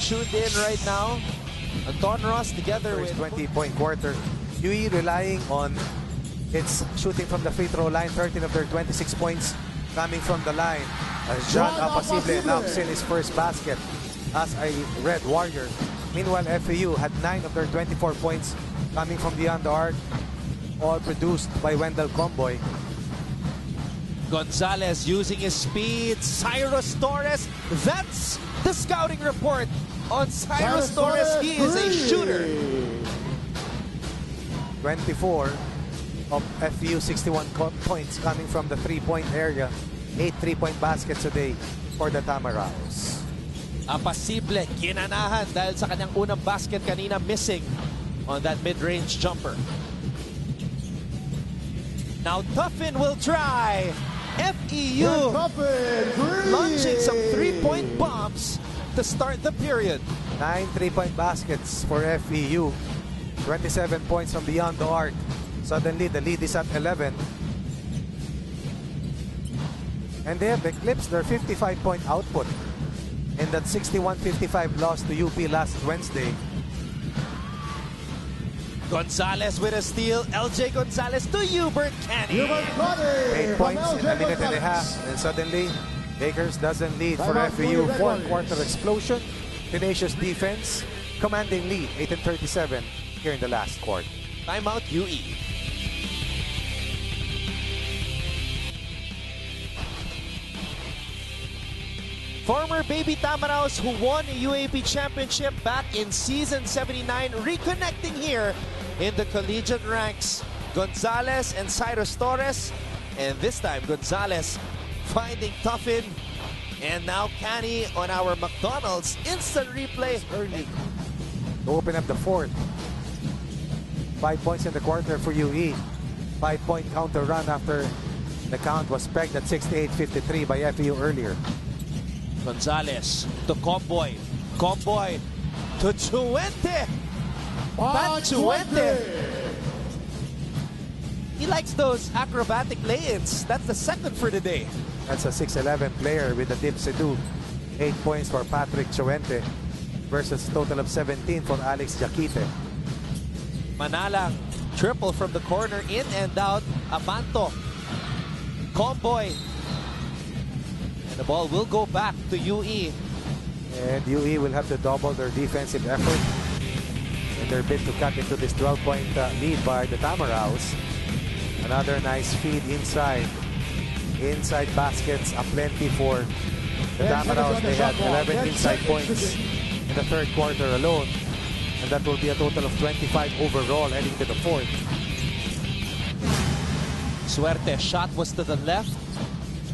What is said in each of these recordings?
tuned in right now. Anton Ross together First with 20-point quarter. UE relying on its shooting from the free throw line. 13 of their 26 points coming from the line. As John Apacible knocks in his first basket as a Red Warrior. Meanwhile, FEU had 9 of their 24 points coming from beyond the arc, all produced by Wendell Comboy. Gonzalez using his speed. Cyrus Torres. That's the scouting report on Cyrus Torres. He is a shooter. 24 of FEU 61 points coming from the three-point area. 8 3-point baskets a day for the Tamaraos. Apacible, ginanahan dahil sa kanyang unang basket kanina, missing on that mid-range jumper. Now Tuffin will try. FEU launching some three-point bombs to start the period. 9 3-point baskets for FEU. 27 points from beyond the arc. Suddenly, the lead is at 11. And they have eclipsed their 55-point output in that 61-55 loss to UP last Wednesday. Gonzalez with a steal. LJ Gonzalez to Hubert Kenny. 8 points in a minute and a half. And suddenly, Lakers doesn't lead for FEU. Fourth quarter explosion. Tenacious defense. Commanding lead, 8-37 here in the last quarter. Timeout UE. Former Baby Tamaraos who won a UAAP championship back in season 79, reconnecting here in the collegiate ranks. Gonzalez and Cyrus Torres, and this time Gonzalez finding Tuffin, and now Canny on our McDonald's instant replay. Early to open up the fourth. 5 points in the quarter for UE. 5-point counter run after the count was pegged at 68-53 by FEU earlier. Gonzalez to Comboy. Comboy to Chuente. Pat Chuente. He likes those acrobatic lay-ins. That's the second for the day. That's a 6'11 player with a dip-se-do. 8 points for Patrick Chuente versus a total of 17 for Alex Jaquite. Manalang, triple from the corner, in and out. Abanto. Comboy. The ball will go back to UE. And UE will have to double their defensive effort in their bid to cut into this 12-point lead by the Tamaraos. Another nice feed inside. Inside baskets aplenty for the Tamaraos. They had 11 inside points in the third quarter alone. And that will be a total of 25 overall heading to the fourth. Suerte shot was to the left.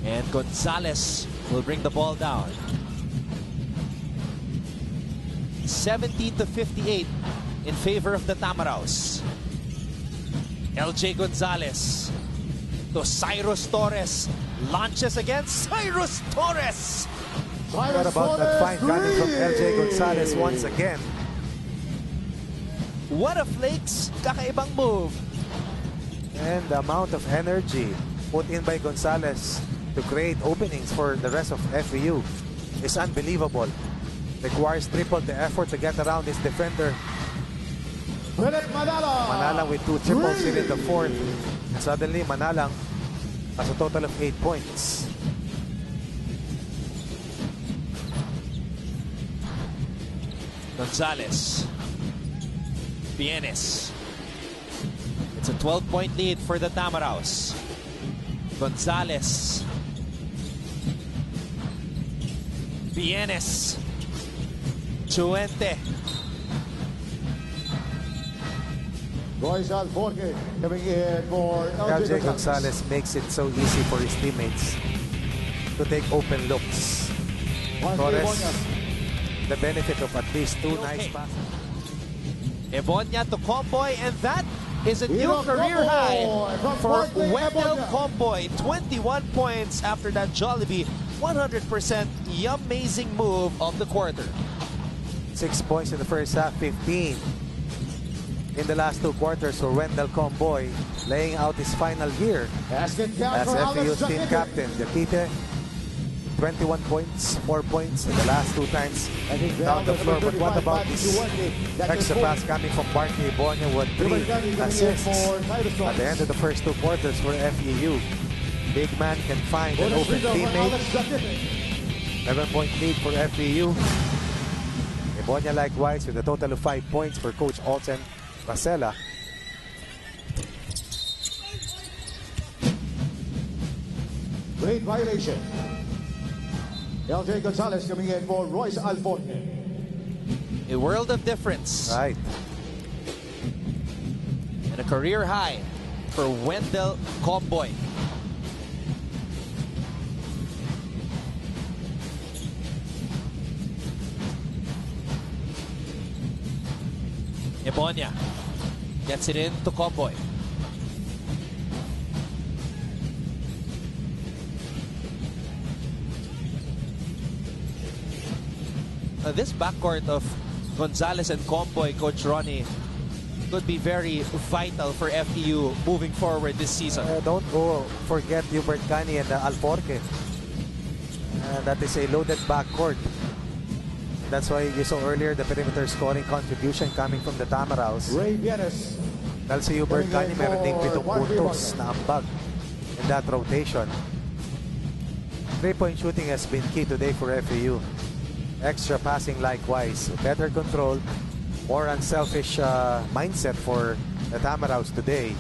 And Gonzalez will bring the ball down. 70-58 in favor of the Tamaraos. LJ Gonzalez to Cyrus Torres. Launches again. Cyrus Torres. What about that fine gunning from LJ Gonzalez once again? What a flakes. Kakaibang move. And the amount of energy put in by Gonzalez to create openings for the rest of FEU is unbelievable. Requires triple the effort to get around his defender. Manalang with 2 triples here in the fourth. And suddenly Manalang has a total of 8 points. Gonzalez. Bienes. It's a 12-point lead for the Tamaraos. Gonzalez. Bienes. Chuente. LJ Gonzalez makes it so easy for his teammates to take open looks. Torres, the benefit of at least 2 nice passes. Ebonia to Comboy, and that is a new career high for Wendell Comboy. 21 points after that Jollibee 100% amazing move of the quarter. 6 points in the first half, 15 in the last 2 quarters for Wendell Comboy, laying out his final year as FEU's team captain. Jaquite 21 points, 4 points in the last 2 times down the floor. But what about this extra pass coming from Barkley Ibonia with 3 assists at the end of the first 2 quarters for FEU. Big man can find an open teammate. 11-point lead for FEU. Ibonia likewise with a total of 5 points for Coach Alton Vasela. Great violation. LJ Gonzalez coming in for Royce Alfonso. A world of difference. Right. And a career high for Wendell Comboy. Ibonia gets it in to Comboy. This backcourt of Gonzalez and Comboy, Coach Ronnie, could be very vital for FEU moving forward this season. Don't forget Hubert Cani and Alforque. That is a loaded backcourt. That's why you saw earlier the perimeter scoring contribution coming from the Tamaraws. Ray Bienes. Dahil si Hubert Cani meron ding 7 puntos na ambag in that rotation. 3-point shooting has been key today for FEU. Extra passing likewise. Better control, more unselfish mindset for the Tamaraws today.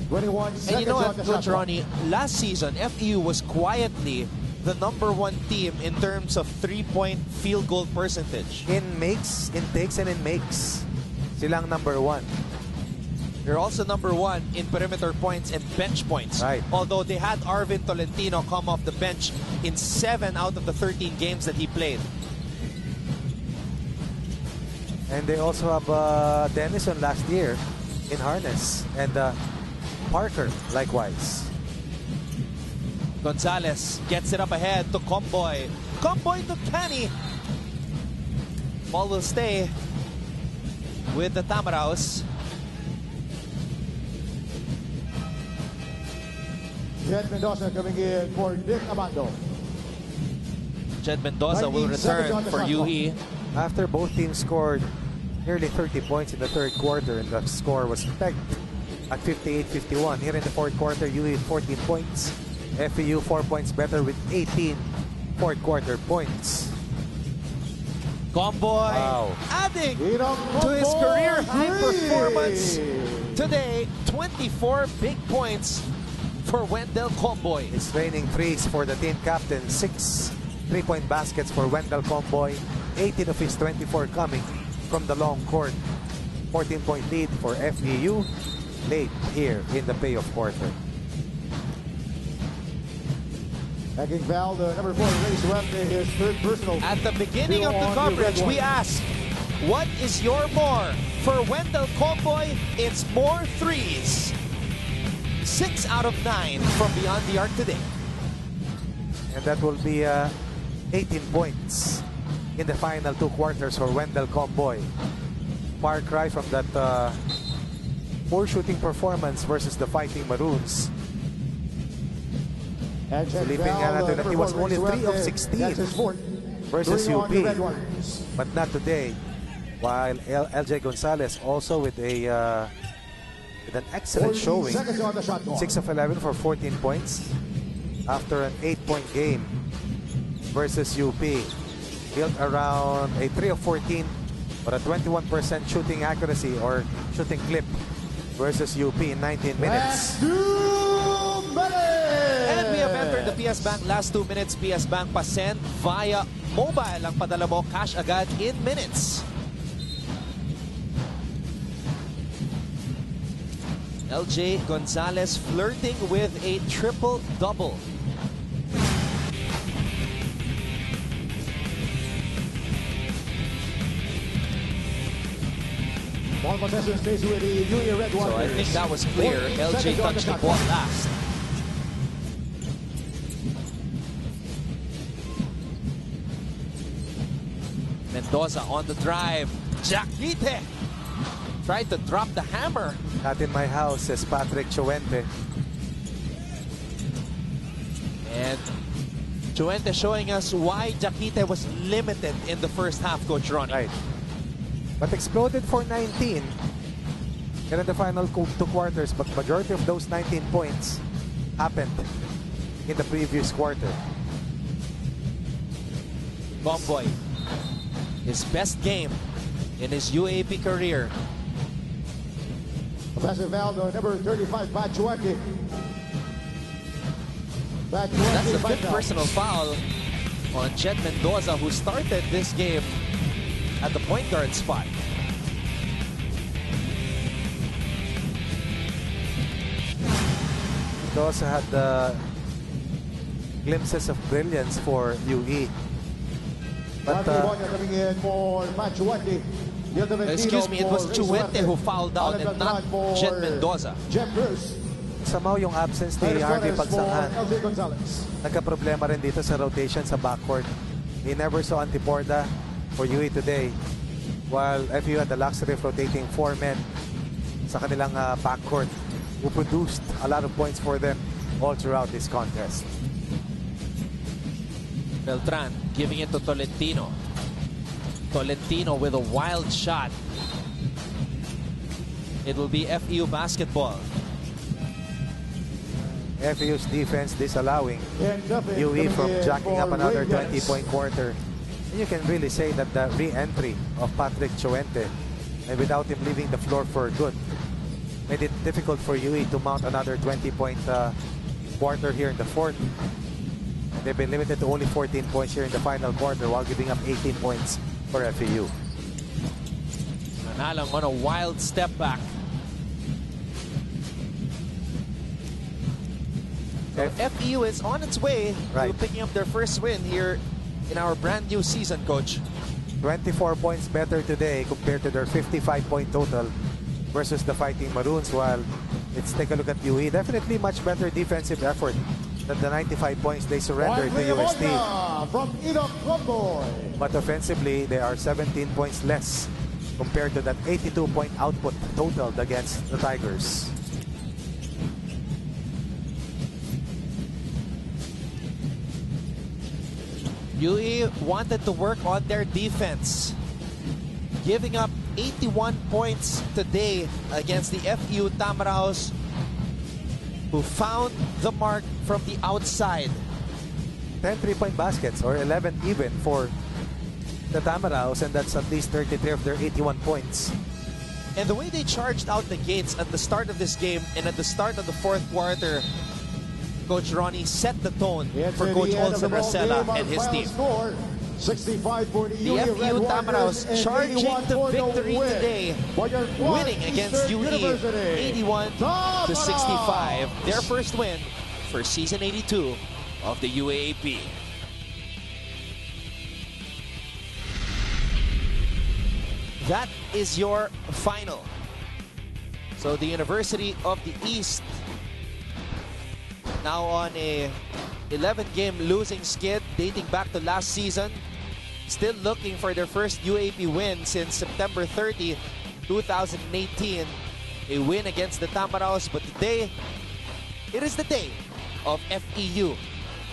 21 seconds. And you know on what, the Coach shot clock. Ronnie, last season, FEU was quietly the #1 team in terms of 3-point field goal percentage. In makes, in takes, and in makes, silang #1. They're also #1 in perimeter points and bench points. Right. Although they had Arvin Tolentino come off the bench in 7 out of the 13 games that he played. And they also have Denison last year in harness. And Parker likewise. Gonzalez gets it up ahead to Comboy. Comboy to Cani. Ball will stay with the Tamaraws. Jed Mendoza coming in for Nick Amando. Jed Mendoza will 19 seconds on return the for shot clock. UE. After both teams scored nearly 30 points in the third quarter, and the score was pegged at 58-51. Here in the fourth quarter, UE 14 points. FEU 4 points better with 18 fourth quarter points. Comboy adding to his career high performance today. 24 big points for Wendell Comboy. It's raining threes for the team captain. 6 3-point baskets for Wendell Comboy. 18 of his 24 coming from the long court. 14-point lead for FEU late here in the payoff quarter. Taking foul, the #4 Ray Suerte, his 3rd personal. At the beginning of the coverage, we asked, what is your more? For Wendell Comboy, it's more threes. 6 out of 9 from beyond the arc today. And that will be 18 points in the final 2 quarters for Wendell Comboy. Far cry from that poor shooting performance versus the Fighting Maroons. Silipin nga natin that he was only 3 of 16 versus UP, but not today. While LJ Gonzalez also with an excellent showing, 6 of 11 for 14 points after an 8-point game versus UP, built around a 3 of 14 but a 21% shooting accuracy or shooting clip versus UP in 19 minutes. And we have entered the PS Bank last 2 minutes. PS Bank pa-send via mobile. Ang padala mo, cash agad in minutes. LJ Gonzalez flirting with a triple-double. Ball possession stays with the UE Red So I think that was clear. LJ touched the ball last. Mendoza on the drive. Jaquite tried to drop the hammer. Not in my house, says Patrick Chuente. And Chuente showing us why Jaquite was limited in the first half, Coach Ronnie. Right. But exploded for 19. And in the final two quarters, but majority of those 19 points happened in the previous quarter. Bomboy, his best game in his UAAP career. Offensive foul, number 35, Bachuaki. That's the fifth personal foul on Jet Mendoza, who started this game at the point guard spot. Mendoza had glimpses of brilliance for UE. But coming in for Bachuaki. Excuse me, it was Chuente who fouled out and not Jet Mendoza. somehow yung absence ni RD Pagsanghan, nagka-problema rin dito sa rotation sa backcourt. He never saw Antiporda for UE today, while FEU had the luxury of rotating 4 men sa kanilang backcourt who produced a lot of points for them all throughout this contest. Beltran giving it to Tolentino. Tolentino with a wild shot. It will be FEU basketball. FEU's defense disallowing UE from jacking up another 20-point quarter. And you can really say that the re-entry of Patrick Chuente, and without him leaving the floor for good, made it difficult for UE to mount another 20-point quarter here in the fourth. And they've been limited to only 14 points here in the final quarter while giving up 18 points for FEU. Manalang on a wild step back. So FEU is on its way to picking up their first win here in our brand new season, Coach. 24 points better today compared to their 55-point total versus the Fighting Maroons. While let's take a look at UE, definitely much better defensive effort than the 95 points they surrendered to UST. But offensively, they are 17 points less compared to that 82-point output totaled against the Tigers. UE wanted to work on their defense, giving up 81 points today against the FEU Tamaraos, who found the mark from the outside. 10 3-point baskets, or 11 even for the Tamaraos, and that's at least 33 of their 81 points. And the way they charged out the gates at the start of this game and at the start of the fourth quarter, Coach Ronnie set the tone for Coach Olson Racela and his team. The FEU Tamaraos charging to victory today, winning against UE 81-65. Their first win for season 82 of the UAAP. That is your final. So the University of the East, now on a 11-game losing skid dating back to last season, still looking for their first UAAP win since September 30, 2018. A win against the Tamaraos, but today, it is the day of FEU.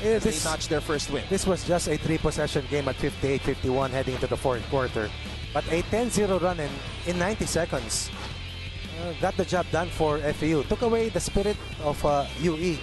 They notched their first win. This was just a 3-possession game at 58-51 heading into the fourth quarter. But a 10-0 run in 90 seconds got the job done for FEU. Took away the spirit of UE.